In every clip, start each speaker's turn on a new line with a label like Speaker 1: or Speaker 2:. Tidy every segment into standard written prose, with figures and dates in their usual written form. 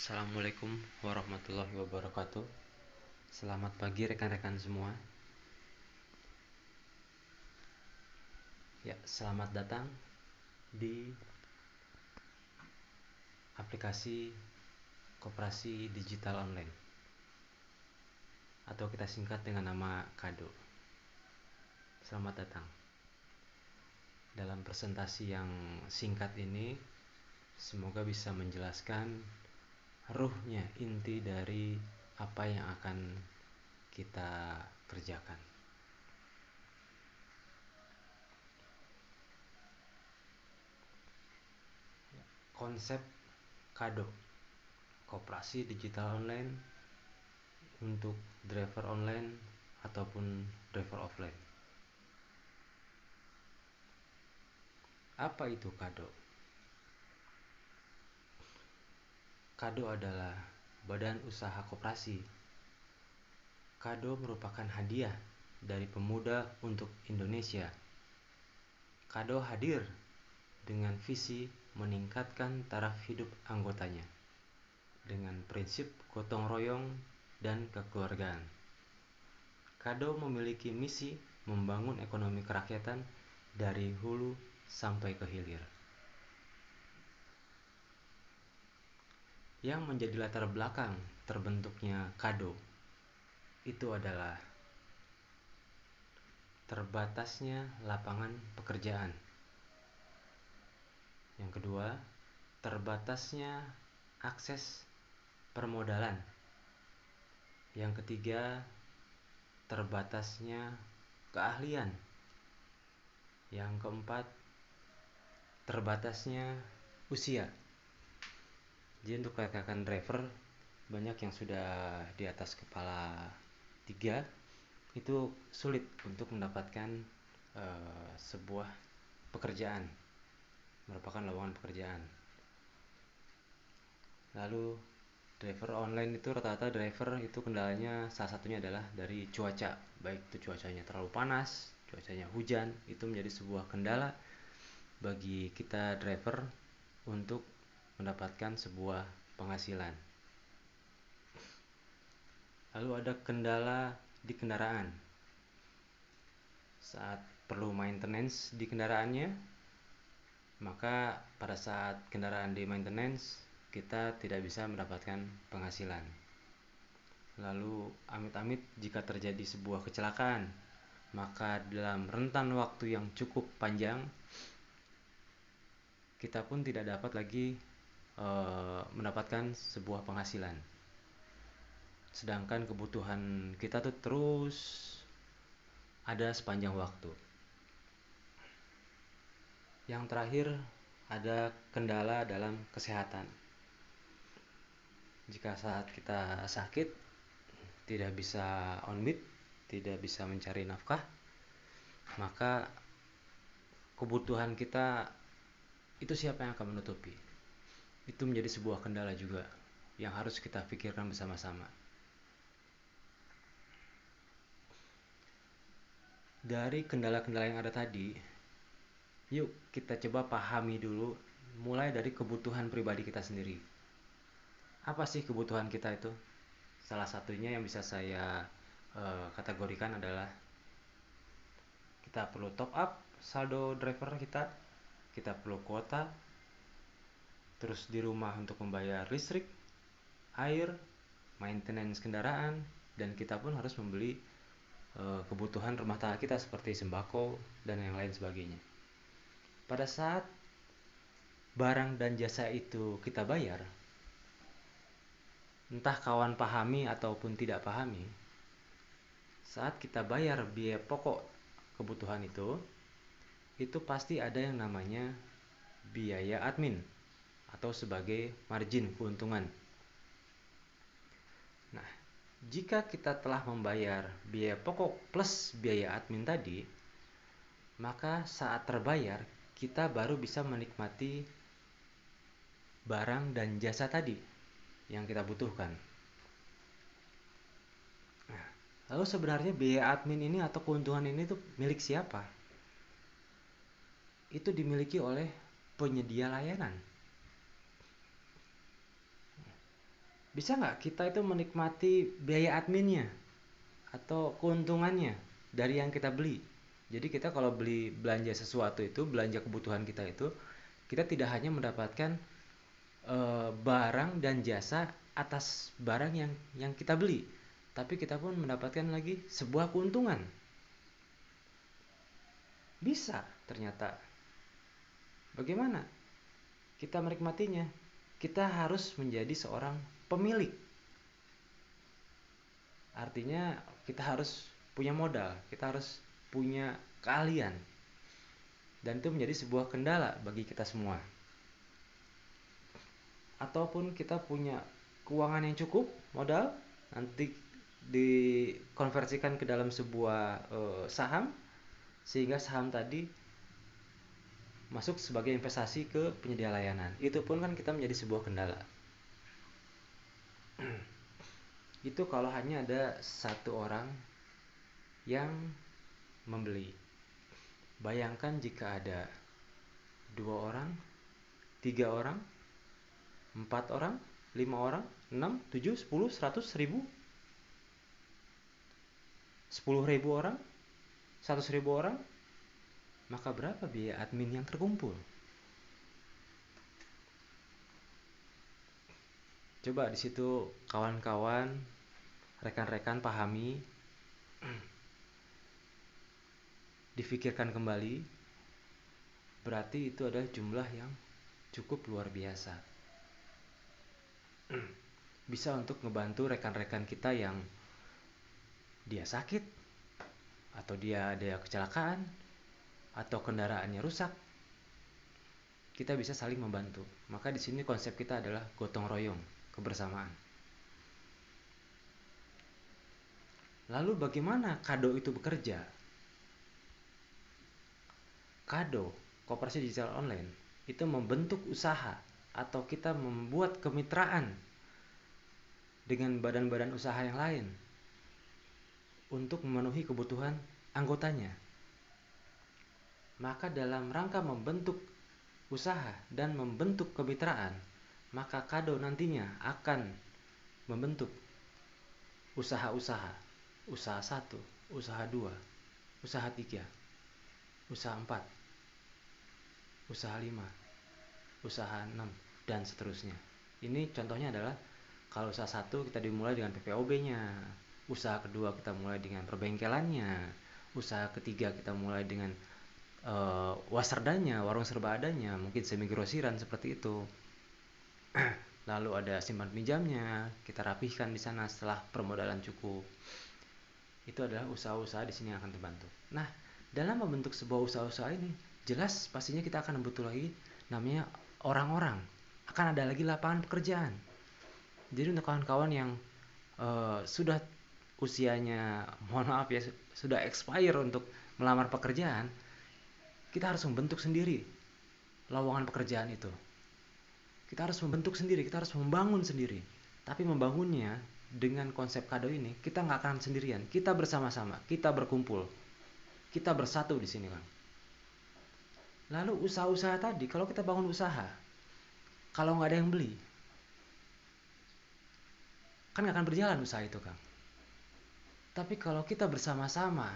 Speaker 1: Assalamualaikum warahmatullahi wabarakatuh. Selamat pagi rekan-rekan semua. Ya, selamat datang di aplikasi Koperasi Digital Online atau kita singkat dengan nama Kado. Selamat datang. Dalam presentasi yang singkat ini, semoga bisa menjelaskan ruhnya, inti dari apa yang akan kita kerjakan. Konsep Kado, Koperasi Digital Online untuk driver online ataupun driver offline. Apa itu Kado? Kado adalah badan usaha koperasi. Kado merupakan hadiah dari pemuda untuk Indonesia. Kado hadir dengan visi meningkatkan taraf hidup anggotanya dengan prinsip gotong royong dan kekeluargaan. Kado memiliki misi membangun ekonomi kerakyatan dari hulu sampai ke hilir. Yang menjadi latar belakang terbentuknya Kado itu adalah terbatasnya lapangan pekerjaan. Yang kedua, terbatasnya akses permodalan. Yang ketiga, terbatasnya keahlian. Yang keempat, terbatasnya usia. Jadi untuk rekan-rekan driver, banyak yang sudah di atas kepala 3 itu sulit untuk mendapatkan sebuah pekerjaan, merupakan lowongan pekerjaan. Lalu driver online itu rata-rata driver itu kendalanya salah satunya adalah dari cuaca, baik itu cuacanya terlalu panas, cuacanya hujan, itu menjadi sebuah kendala bagi kita driver untuk mendapatkan sebuah penghasilan. Lalu ada kendala di kendaraan. Saat perlu maintenance di kendaraannya, maka pada saat kendaraan di maintenance, kita tidak bisa mendapatkan penghasilan. Lalu amit-amit jika terjadi sebuah kecelakaan, maka dalam rentan waktu yang cukup panjang, kita pun tidak dapat lagi mendapatkan sebuah penghasilan. Sedangkan kebutuhan kita tuh terus ada sepanjang waktu. Yang terakhir, ada kendala dalam kesehatan. Jika saat kita sakit, tidak bisa on beat, tidak bisa mencari nafkah, maka kebutuhan kita itu siapa yang akan menutupi? Itu menjadi sebuah kendala juga yang harus kita pikirkan bersama-sama. Dari kendala-kendala yang ada tadi, yuk kita coba pahami dulu mulai dari kebutuhan pribadi kita sendiri. Apa sih kebutuhan kita itu? Salah satunya yang bisa saya kategorikan adalah kita perlu top up saldo driver kita perlu kuota, terus di rumah untuk membayar listrik, air, maintenance kendaraan, dan kita pun harus membeli kebutuhan rumah tangga kita seperti sembako dan yang lain sebagainya. Pada saat barang dan jasa itu kita bayar, entah kawan pahami ataupun tidak pahami, saat kita bayar biaya pokok kebutuhan itu pasti ada yang namanya biaya admin atau sebagai margin keuntungan. Nah, jika kita telah membayar biaya pokok plus biaya admin tadi, maka saat terbayar kita baru bisa menikmati barang dan jasa tadi yang kita butuhkan. Nah, lalu sebenarnya biaya admin ini atau keuntungan ini tuh milik siapa? Itu dimiliki oleh penyedia layanan. Bisa nggak kita itu menikmati biaya adminnya atau keuntungannya dari yang kita beli? Jadi kita kalau beli belanja sesuatu itu, belanja kebutuhan kita itu, kita tidak hanya mendapatkan barang dan jasa atas barang yang kita beli, tapi kita pun mendapatkan lagi sebuah keuntungan. Bisa ternyata. Bagaimana kita menikmatinya? Kita harus menjadi seorang pemilik. Artinya kita harus punya modal, kita harus punya keahlian. Dan itu menjadi sebuah kendala bagi kita semua. Ataupun kita punya keuangan yang cukup, modal, nanti dikonversikan ke dalam sebuah saham, sehingga saham tadi masuk sebagai investasi ke penyedia layanan. Itu pun kan kita menjadi sebuah kendala. Itu kalau hanya ada satu orang yang membeli. Bayangkan jika ada 2 orang, 3 orang, 4 orang, 5 orang, 6, 7, 10, 100, 1000, 10.000 orang, 100.000 orang, maka berapa biaya admin yang terkumpul? Coba di situ kawan-kawan, rekan-rekan pahami, difikirkan kembali, berarti itu adalah jumlah yang cukup luar biasa. Bisa untuk ngebantu rekan-rekan kita yang dia sakit, atau dia ada kecelakaan, atau kendaraannya rusak. Kita bisa saling membantu. Maka di sini konsep kita adalah gotong royong, kebersamaan. Lalu bagaimana kado itu bekerja? Kado, koperasi digital online, itu membentuk usaha atau kita membuat kemitraan dengan badan-badan usaha yang lain untuk memenuhi kebutuhan anggotanya. Maka dalam rangka membentuk usaha dan membentuk kemitraan, maka kado nantinya akan membentuk usaha-usaha. Usaha 1, usaha 2, usaha 3, usaha 4, usaha 5, usaha 6, dan seterusnya. Ini contohnya adalah kalau usaha 1 kita dimulai dengan PPOB-nya, usaha kedua kita mulai dengan perbengkelannya, usaha ketiga kita mulai dengan wasardanya, warung serba adanya, mungkin semi grosiran seperti itu. Lalu ada simpan pinjamnya, kita rapihkan di sana setelah permodalan cukup. Itu adalah usaha-usaha di sini yang akan terbantu. Nah, dalam membentuk sebuah usaha-usaha ini, jelas pastinya kita akan butuh lagi namanya orang-orang. Akan ada lagi lapangan pekerjaan. Jadi untuk kawan-kawan yang sudah usianya, mohon maaf ya, sudah expire untuk melamar pekerjaan, kita harus membentuk sendiri lowongan pekerjaan itu. Kita harus membentuk sendiri, kita harus membangun sendiri. Tapi membangunnya dengan konsep kado ini, kita nggak akan sendirian. Kita bersama-sama, kita berkumpul, kita bersatu di sini, Kang. Lalu usaha-usaha tadi, kalau kita bangun usaha, kalau nggak ada yang beli, kan nggak akan berjalan usaha itu, Kang. Tapi kalau kita bersama-sama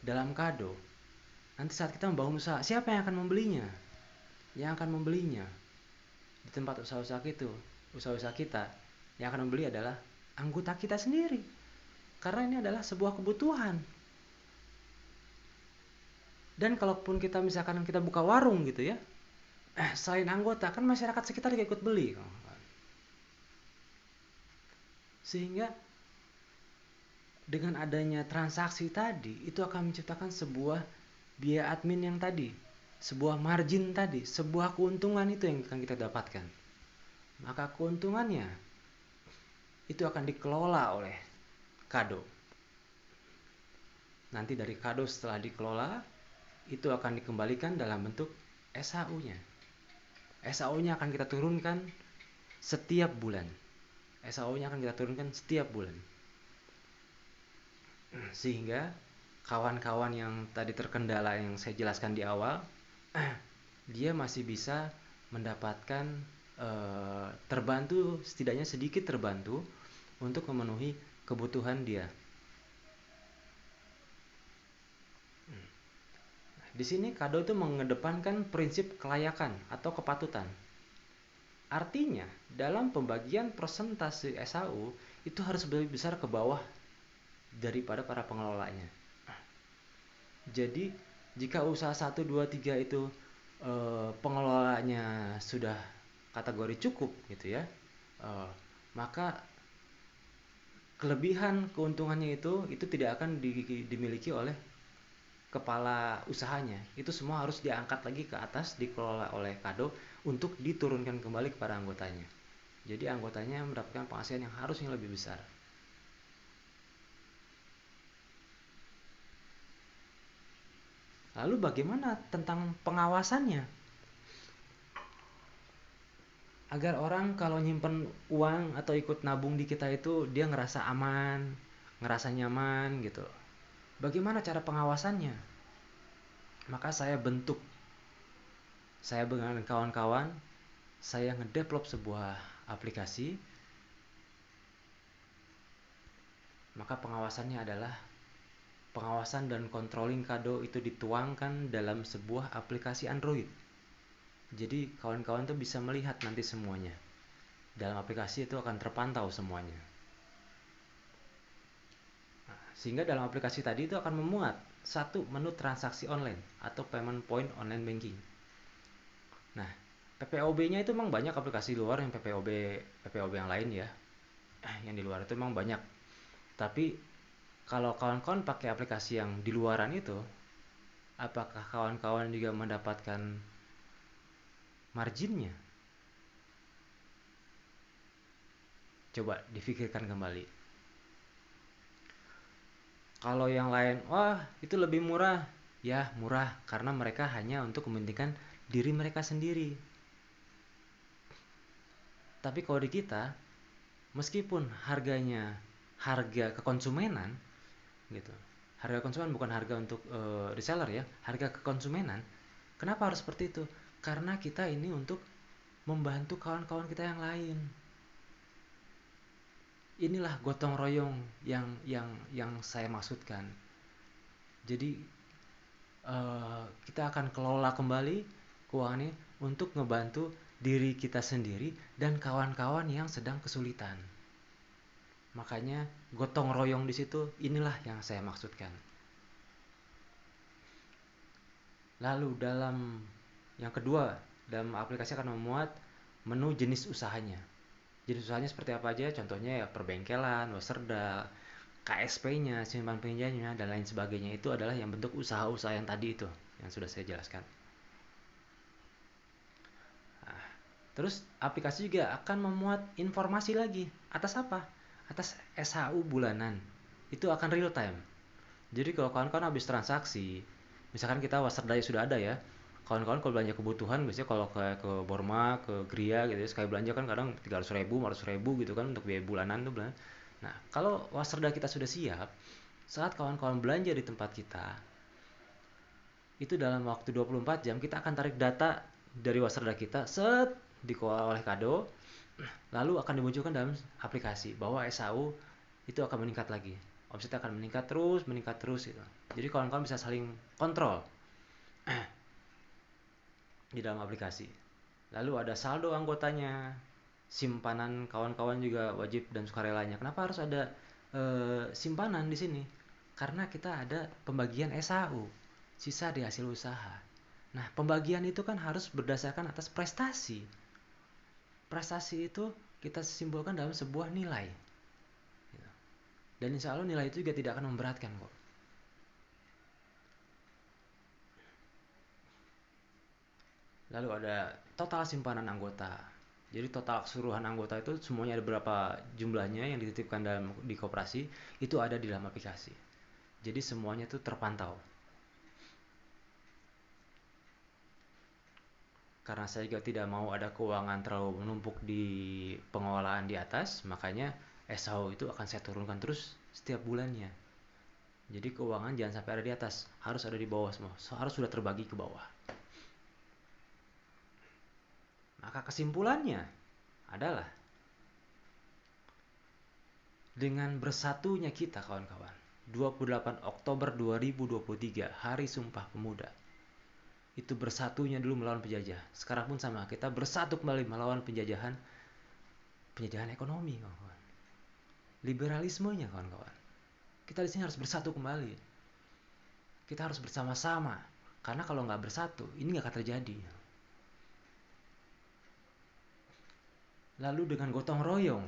Speaker 1: dalam kado, nanti saat kita membangun usaha, siapa yang akan membelinya? Yang akan membelinya di tempat usaha-usaha itu, usaha-usaha kita, yang akan membeli adalah anggota kita sendiri. Karena ini adalah sebuah kebutuhan. Dan kalaupun kita misalkan kita buka warung gitu ya, selain anggota kan masyarakat sekitar juga ikut beli. Sehingga dengan adanya transaksi tadi, itu akan menciptakan sebuah biaya admin yang tadi, sebuah margin tadi, sebuah keuntungan itu yang akan kita dapatkan. Maka keuntungannya itu akan dikelola oleh kado. Nanti dari kado setelah dikelola, itu akan dikembalikan dalam bentuk SHU-nya. SHU-nya akan kita turunkan setiap bulan. SHU-nya akan kita turunkan setiap bulan. Sehingga kawan-kawan yang tadi terkendala yang saya jelaskan di awal, dia masih bisa mendapatkan terbantu, setidaknya sedikit terbantu untuk memenuhi kebutuhan dia. Di sini kado itu mengedepankan prinsip kelayakan atau kepatutan. Artinya, dalam pembagian persentase SHU itu harus lebih besar ke bawah daripada para pengelolanya. Jadi, jika usaha 1, 2, 3 itu pengelolanya sudah kategori cukup gitu ya, maka kelebihan keuntungannya itu tidak akan dimiliki oleh kepala usahanya. Itu semua harus diangkat lagi ke atas, dikelola oleh kado untuk diturunkan kembali kepada anggotanya. Jadi anggotanya mendapatkan penghasilan yang harusnya lebih besar. Lalu bagaimana tentang pengawasannya? Agar orang kalau nyimpen uang atau ikut nabung di kita itu dia ngerasa aman, ngerasa nyaman gitu. Bagaimana cara pengawasannya? Maka saya dengan kawan-kawan, saya ngedevelop sebuah aplikasi. Maka pengawasannya adalah pengawasan dan controlling kado itu dituangkan dalam sebuah aplikasi Android. Jadi kawan-kawan tuh bisa melihat nanti semuanya. Dalam aplikasi itu akan terpantau semuanya. Sehingga dalam aplikasi tadi itu akan memuat satu menu transaksi online atau payment point online banking. Nah, PPOB-nya itu memang banyak aplikasi luar yang PPOB yang lain ya. Yang di luar itu memang banyak. Tapi kalau kawan-kawan pakai aplikasi yang di luaran itu, apakah kawan-kawan juga mendapatkan marginnya? Coba difikirkan kembali. Kalau yang lain, wah itu lebih murah. Ya murah karena mereka hanya untuk kepentingan diri mereka sendiri. Tapi kalau di kita, meskipun harganya harga kekonsumenan gitu. Harga konsumen bukan harga untuk reseller ya, harga kekonsumenan. Kenapa harus seperti itu? Karena kita ini untuk membantu kawan-kawan kita yang lain. Inilah gotong royong yang saya maksudkan. Jadi kita akan kelola kembali keuangan ini untuk ngebantu diri kita sendiri dan kawan-kawan yang sedang kesulitan. Makanya gotong royong di situ, inilah yang saya maksudkan. Lalu dalam yang kedua, dalam aplikasi akan memuat menu jenis usahanya. Jenis usahanya seperti apa aja? Contohnya ya perbengkelan, waserda, KSP-nya, simpan pinjamnya, dan lain sebagainya. Itu adalah yang bentuk usaha-usaha yang tadi itu, yang sudah saya jelaskan. Nah, terus aplikasi juga akan memuat informasi lagi. Atas apa? Atas SHU bulanan. Itu akan real time. Jadi kalau kawan-kawan habis transaksi, misalkan kita waserdaya sudah ada ya, kawan-kawan kalau belanja kebutuhan biasanya kalau ke Borma, ke Gria gitu ya, sekali belanja kan kadang 300.000, 400.000 gitu kan untuk biaya bulanan tuh. Nah, kalau waserda kita sudah siap, saat kawan-kawan belanja di tempat kita, itu dalam waktu 24 jam kita akan tarik data dari waserda kita, dikelola oleh kado, lalu akan dimunculkan dalam aplikasi bahwa SAU itu akan meningkat lagi. Omsetnya akan meningkat terus gitu. Jadi kawan-kawan bisa saling kontrol di dalam aplikasi. Lalu ada saldo anggotanya, simpanan kawan-kawan juga wajib dan sukarelanya. Kenapa harus ada simpanan di sini? Karena kita ada pembagian SHU, sisa di hasil usaha. Nah, pembagian itu kan harus berdasarkan atas prestasi. Prestasi itu kita simpulkan dalam sebuah nilai. Dan insya Allah nilai itu juga tidak akan memberatkan kok. Lalu ada total simpanan anggota. Jadi total keseluruhan anggota itu semuanya ada berapa jumlahnya yang dititipkan di koperasi itu ada di dalam aplikasi. Jadi semuanya itu terpantau. Karena saya juga tidak mau ada keuangan terlalu menumpuk di pengelolaan di atas, makanya SHO itu akan saya turunkan terus setiap bulannya. Jadi keuangan jangan sampai ada di atas, harus ada di bawah semua. Harus sudah terbagi ke bawah. Maka kesimpulannya adalah dengan bersatunya kita kawan-kawan, 28 Oktober 2023, Hari Sumpah Pemuda. Itu bersatunya dulu melawan penjajah. Sekarang pun sama, kita bersatu kembali melawan penjajahan ekonomi, kawan-kawan. Liberalismenya, kawan-kawan. Kita di sini harus bersatu kembali. Kita harus bersama-sama. Karena kalau nggak bersatu, ini nggak akan terjadi. Lalu dengan gotong royong,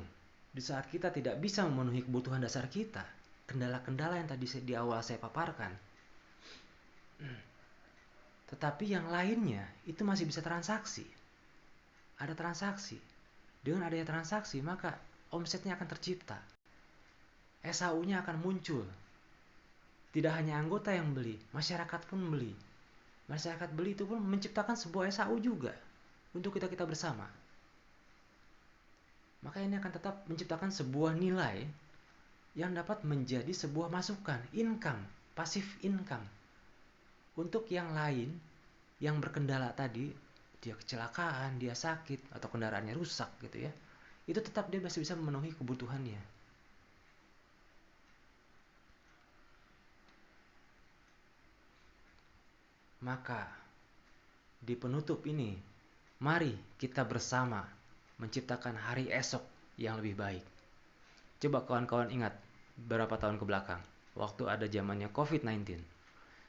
Speaker 1: di saat kita tidak bisa memenuhi kebutuhan dasar kita, kendala-kendala yang tadi di awal saya paparkan, tetapi yang lainnya itu masih bisa transaksi. Ada transaksi. Dengan adanya transaksi, maka omsetnya akan tercipta. SAU-nya akan muncul. Tidak hanya anggota yang beli, masyarakat pun beli. Masyarakat beli itu pun menciptakan sebuah SAU juga untuk kita bersama. Maka ini akan tetap menciptakan sebuah nilai yang dapat menjadi sebuah masukan, income, passive income. Untuk yang lain yang berkendala tadi, dia kecelakaan, dia sakit, atau kendaraannya rusak gitu ya, itu tetap dia masih bisa memenuhi kebutuhannya. Maka di penutup ini, mari kita bersama menciptakan hari esok yang lebih baik. Coba kawan-kawan ingat beberapa tahun ke belakang, waktu ada zamannya COVID-19,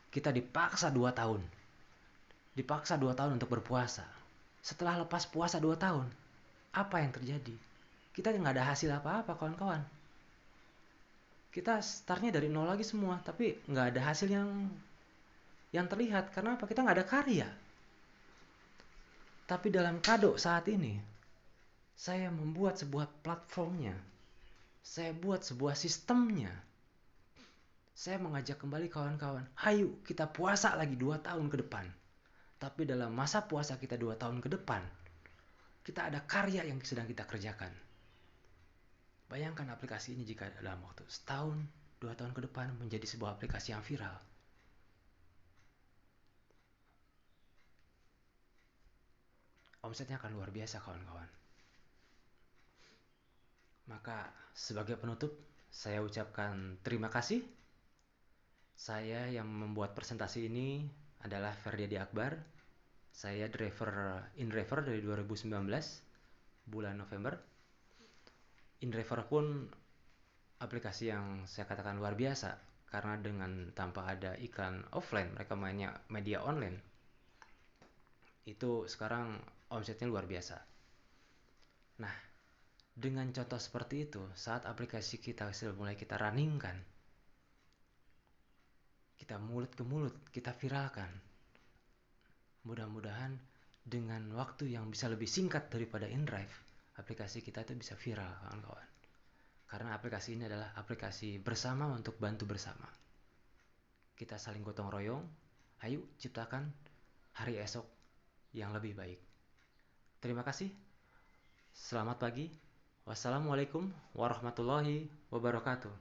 Speaker 1: kita dipaksa 2 tahun. Dipaksa 2 tahun untuk berpuasa. Setelah lepas puasa 2 tahun, apa yang terjadi? Kita nggak ada hasil apa-apa, kawan-kawan. Kita startnya dari nol lagi semua, tapi nggak ada hasil yang terlihat. Karena apa? Kita nggak ada karya. Tapi dalam kado saat ini, saya membuat sebuah platformnya. Saya buat sebuah sistemnya. Saya mengajak kembali kawan-kawan, ayo kita puasa lagi 2 tahun ke depan. Tapi dalam masa puasa kita 2 tahun ke depan, kita ada karya yang sedang kita kerjakan. Bayangkan aplikasi ini jika dalam waktu setahun, 2 tahun ke depan menjadi sebuah aplikasi yang viral. Omsetnya akan luar biasa, kawan-kawan. Maka sebagai penutup, saya ucapkan terima kasih. Saya yang membuat presentasi ini adalah Ferdiadi Akbar. Saya InDriver dari 2019 bulan November. InDriver pun aplikasi yang saya katakan luar biasa karena dengan tanpa ada iklan offline, mereka mainnya media online. Itu sekarang omsetnya luar biasa. Nah, dengan contoh seperti itu, saat aplikasi kita sudah mulai kita runningkan, kita mulut ke mulut, kita viralkan. Mudah-mudahan dengan waktu yang bisa lebih singkat daripada InDrive, aplikasi kita itu bisa viral, kawan-kawan. Karena aplikasi ini adalah aplikasi bersama untuk bantu bersama. Kita saling gotong royong, ayo ciptakan hari esok yang lebih baik. Terima kasih. Selamat pagi. Wassalamualaikum warahmatullahi wabarakatuh.